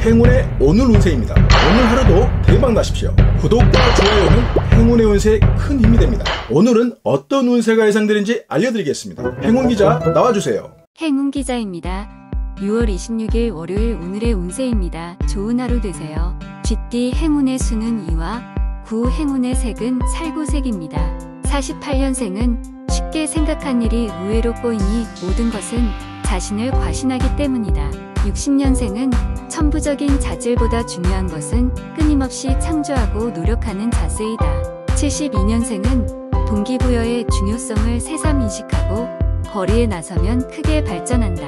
행운의 오늘 운세입니다. 오늘 하루도 대박 나십시오. 구독과 좋아요는 행운의 운세에 큰 힘이 됩니다. 오늘은 어떤 운세가 예상되는지 알려드리겠습니다. 행운기자 나와주세요. 행운기자입니다. 6월 26일 월요일 오늘의 운세입니다. 좋은 하루 되세요. 쥐띠 행운의 수는 2와 9 행운의 색은 살구색입니다. 48년생은 쉽게 생각한 일이 의외로 꼬이니 모든 것은 자신을 과신하기 때문이다. 60년생은 천부적인 자질보다 중요한 것은 끊임없이 창조하고 노력하는 자세이다. 72년생은 동기부여의 중요성을 새삼 인식하고 거리에 나서면 크게 발전한다.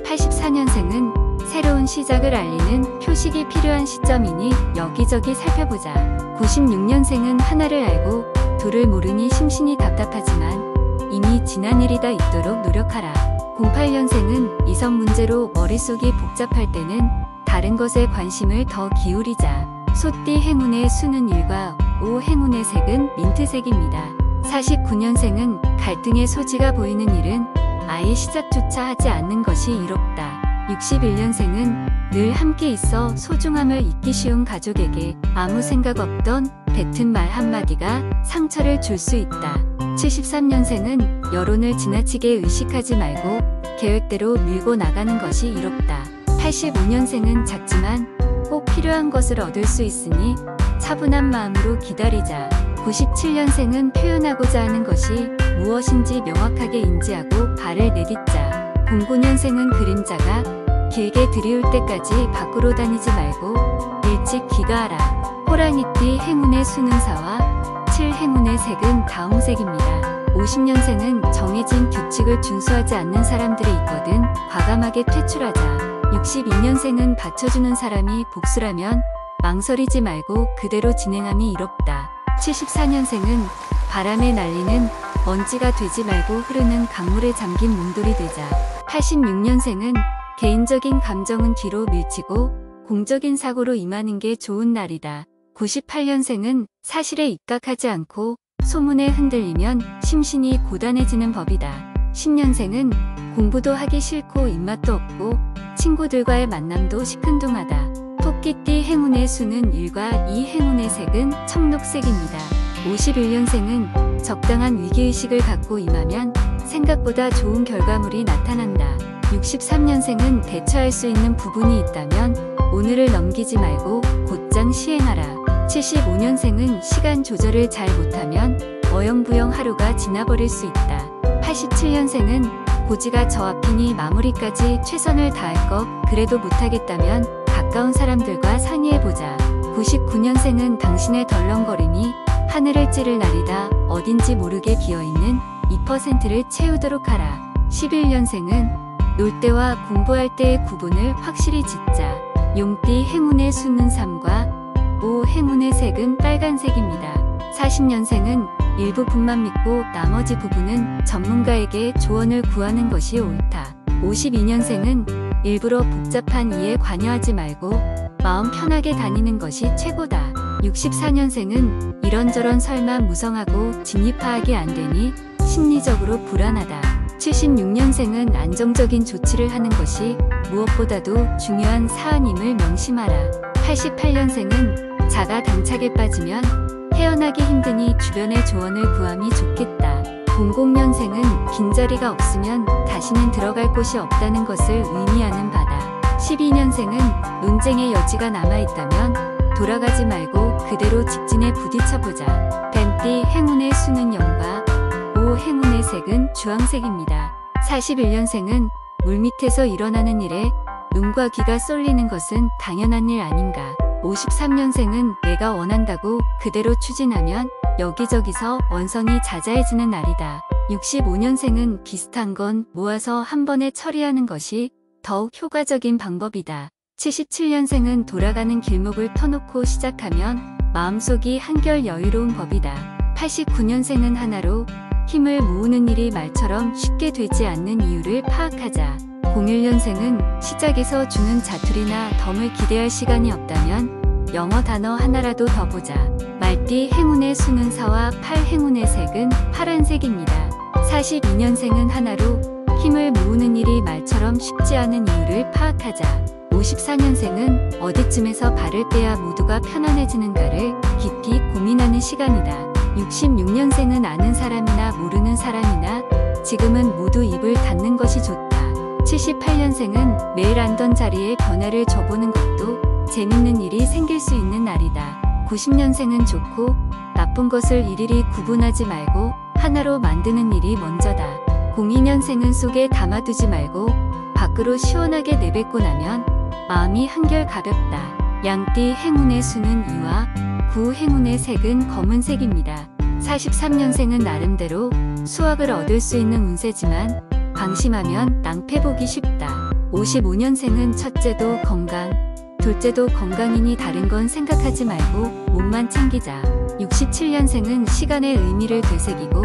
84년생은 새로운 시작을 알리는 표식이 필요한 시점이니 여기저기 살펴보자. 96년생은 하나를 알고 둘을 모르니 심신이 답답하지만 이미 지난 일이다 있도록 노력하라. 08년생은 이성 문제로 머릿속이 복잡할 때는 다른 것에 관심을 더 기울이자. 소띠 행운의 수는 1과 5 행운의 색은 민트색입니다. 49년생은 갈등의 소지가 보이는 일은 아예 시작조차 하지 않는 것이 이롭다. 61년생은 늘 함께 있어 소중함을 잊기 쉬운 가족에게 아무 생각 없던 뱉은 말 한마디가 상처를 줄 수 있다. 73년생은 여론을 지나치게 의식하지 말고 계획대로 밀고 나가는 것이 이롭다. 85년생은 작지만 꼭 필요한 것을 얻을 수 있으니 차분한 마음으로 기다리자. 97년생은 표현하고자 하는 것이 무엇인지 명확하게 인지하고 발을 내딛자. 09년생은 그림자가 길게 들이울 때까지 밖으로 다니지 말고 일찍 귀가하라. 호랑이띠 행운의 수는 4와 7 행운의 색은 다홍색입니다. 50년생은 정해진 규칙을 준수하지 않는 사람들이 있거든 과감하게 퇴출하자. 62년생은 받쳐주는 사람이 복수라면 망설이지 말고 그대로 진행함이 이롭다. 74년생은 바람에 날리는 먼지가 되지 말고 흐르는 강물에 잠긴 몽돌이 되자. 86년생은 개인적인 감정은 뒤로 밀치고 공적인 사고로 임하는 게 좋은 날이다. 98년생은 사실에 입각하지 않고 소문에 흔들리면 심신이 고단해지는 법이다. 10년생은 공부도 하기 싫고 입맛도 없고 친구들과의 만남도 시큰둥하다. 토끼띠 행운의 수는 1과 2 행운의 색은 청록색입니다. 51년생은 적당한 위기의식을 갖고 임하면 생각보다 좋은 결과물이 나타난다. 63년생은 대처할 수 있는 부분이 있다면 오늘을 넘기지 말고 곧장 시행하라. 75년생은 시간 조절을 잘 못하면 어영부영 하루가 지나버릴 수 있다. 87년생은 고지가 저 앞이니 마무리까지 최선을 다할 것 그래도 못하겠다면 가까운 사람들과 상의해보자. 99년생은 당신의 덜렁거림이 하늘을 찌를 날이다. 어딘지 모르게 비어있는 2%를 채우도록 하라. 11년생은 놀 때와 공부할 때의 구분을 확실히 짓자. 용띠 행운의 수는 3과 5 행운의 색은 빨간색입니다. 40년생은 일부분만 믿고 나머지 부분은 전문가에게 조언을 구하는 것이 옳다. 52년생은 일부러 복잡한 일에 관여하지 말고 마음 편하게 다니는 것이 최고다. 64년생은 이런저런 설마 무성하고 진입파악이 안 되니 심리적으로 불안하다. 76년생은 안정적인 조치를 하는 것이 무엇보다도 중요한 사안임을 명심하라. 88년생은 자가 당착에 빠지면 헤어나기 힘드니 주변의 조언을 구함이 좋겠다. 00년생은 빈자리가 없으면 다시는 들어갈 곳이 없다는 것을 의미하는 바다. 12년생은 논쟁의 여지가 남아있다면 돌아가지 말고 그대로 직진에 부딪혀보자. 뱀띠 행운의 수는 0과 5 행운의 색은 주황색입니다. 41년생은 물밑에서 일어나는 일에 눈과 귀가 쏠리는 것은 당연한 일 아닌가. 53년생은 내가 원한다고 그대로 추진하면 여기저기서 원성이 자자해지는 날이다. 65년생은 비슷한 건 모아서 한 번에 처리하는 것이 더욱 효과적인 방법이다. 77년생은 돌아가는 길목을 터놓고 시작하면 마음속이 한결 여유로운 법이다. 89년생은 하나로 힘을 모으는 일이 말처럼 쉽게 되지 않는 이유를 파악하자. 01년생은 시작에서 주는 자투리나 덤을 기대할 시간이 없다면 영어 단어 하나라도 더 보자. 말띠 행운의 수는 4와 8 행운의 색은 파란색입니다. 42년생은 하나로 힘을 모으는 일이 말처럼 쉽지 않은 이유를 파악하자. 54년생은 어디쯤에서 발을 떼야 모두가 편안해지는가를 깊이 고민하는 시간이다. 66년생은 아는 사람이나 모르는 사람이나 지금은 모두 입을 닫는 것이 좋다. 78년생은 매일 앉던 자리에 변화를 줘보는 것도 재밌는 일이 생길 수 있는 날이다. 90년생은 좋고 나쁜 것을 일일이 구분하지 말고 하나로 만드는 일이 먼저다. 02년생은 속에 담아두지 말고 밖으로 시원하게 내뱉고 나면 마음이 한결 가볍다. 양띠 행운의 수는 2와 9, 행운의 색은 검은색입니다. 43년생은 나름대로 수확을 얻을 수 있는 운세지만 방심하면 낭패보기 쉽다. 55년생은 첫째도 건강, 둘째도 건강이니 다른 건 생각하지 말고 몸만 챙기자. 67년생은 시간의 의미를 되새기고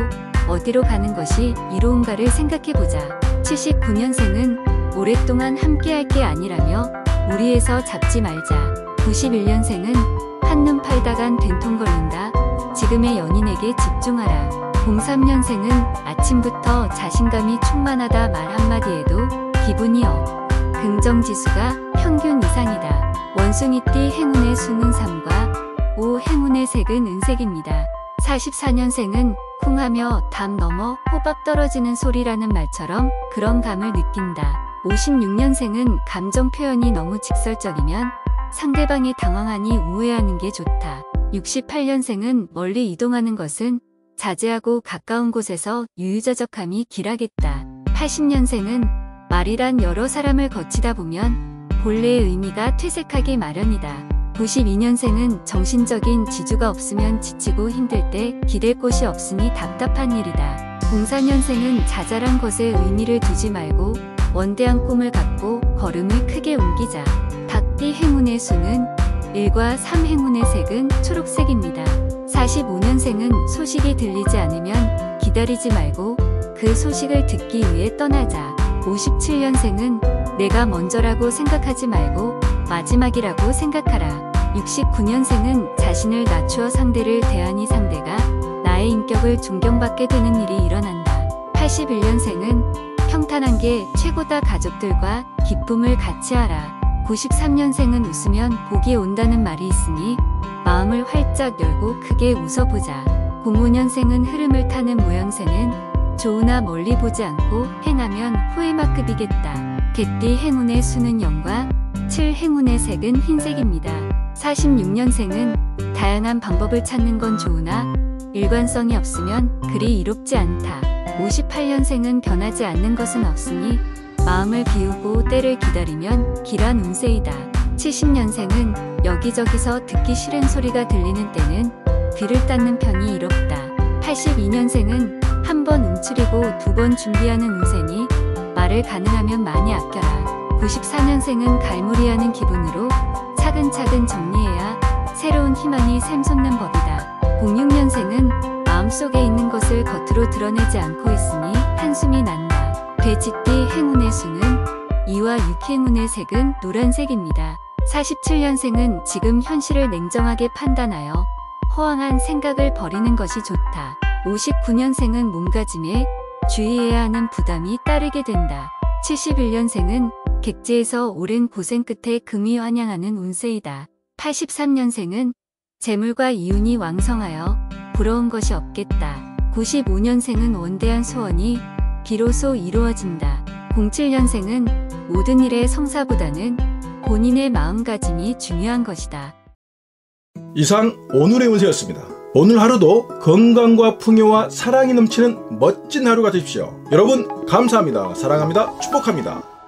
어디로 가는 것이 이로운가를 생각해보자. 79년생은 오랫동안 함께할 게 아니라며 무리해서 잡지 말자. 91년생은 한눈 팔다간 된통 걸린다. 지금의 연인에게 집중하라. 03년생은 아침부터 자신감이 충만하다 말 한마디에도 기분이 업. 긍정지수가 평균 이상이다. 원숭이띠 행운의 수는 3과 5, 행운의 색은 은색입니다. 44년생은 쿵하며 담 넘어 호박 떨어지는 소리라는 말처럼 그런 감을 느낀다. 56년생은 감정 표현이 너무 직설적이면 상대방이 당황하니 우회하는 게 좋다. 68년생은 멀리 이동하는 것은 자제하고 가까운 곳에서 유유자적함이 길하겠다. 80년생은 말이란 여러 사람을 거치다 보면 본래의 의미가 퇴색하기 마련이다. 92년생은 정신적인 지주가 없으면 지치고 힘들 때 기댈 곳이 없으니 답답한 일이다. 04년생은 자잘한 것에 의미를 두지 말고 원대한 꿈을 갖고 걸음을 크게 옮기자. 닭띠 행운의 수는 1과 3, 행운의 색은 초록색입니다. 45년생은 소식이 들리지 않으면 기다리지 말고 그 소식을 듣기 위해 떠나자. 57년생은 내가 먼저라고 생각하지 말고 마지막이라고 생각하라. 69년생은 자신을 낮추어 상대를 대하니 상대가 나의 인격을 존경받게 되는 일이 일어난다. 81년생은 평탄한 게 최고다. 가족들과 기쁨을 같이 하라. 93년생은 웃으면 복이 온다는 말이 있으니 마음을 활짝 열고 크게 웃어보자. 05년생은 흐름을 타는 모양새는 좋으나 멀리 보지 않고 행하면 후회만급이겠다. 개띠 행운의 수는 0과 7, 행운의 색은 흰색입니다. 46년생은 다양한 방법을 찾는 건 좋으나 일관성이 없으면 그리 이롭지 않다. 58년생은 변하지 않는 것은 없으니 마음을 비우고 때를 기다리면 길한 운세이다. 70년생은 여기저기서 듣기 싫은 소리가 들리는 때는 귀를 닫는 편이 이롭다. 82년생은 한 번 움츠리고 2번 준비하는 운세니 말을 가능하면 많이 아껴라. 94년생은 갈무리하는 기분으로 차근차근 정리해야 새로운 희망이 샘솟는 법이다. 06년생은 마음속에 있는 것을 겉으로 드러내지 않고 있으니 한숨이 난다. 돼지띠 행운의 수는 2와 6, 행운의 색은 노란색입니다. 47년생은 지금 현실을 냉정하게 판단하여 허황한 생각을 버리는 것이 좋다. 59년생은 몸가짐에 주의해야 하는 부담이 따르게 된다. 71년생은 객지에서 오랜 고생 끝에 금이 환영하는 운세이다. 83년생은 재물과 이운이 왕성하여 부러운 것이 없겠다. 95년생은 원대한 소원이 비로소 이루어진다. 07년생은 모든 일의 성사보다는 본인의 마음가짐이 중요한 것이다. 이상 오늘의 운세였습니다. 오늘 하루도 건강과 풍요와 사랑이 넘치는 멋진 하루가 되십시오. 여러분 감사합니다. 사랑합니다. 축복합니다.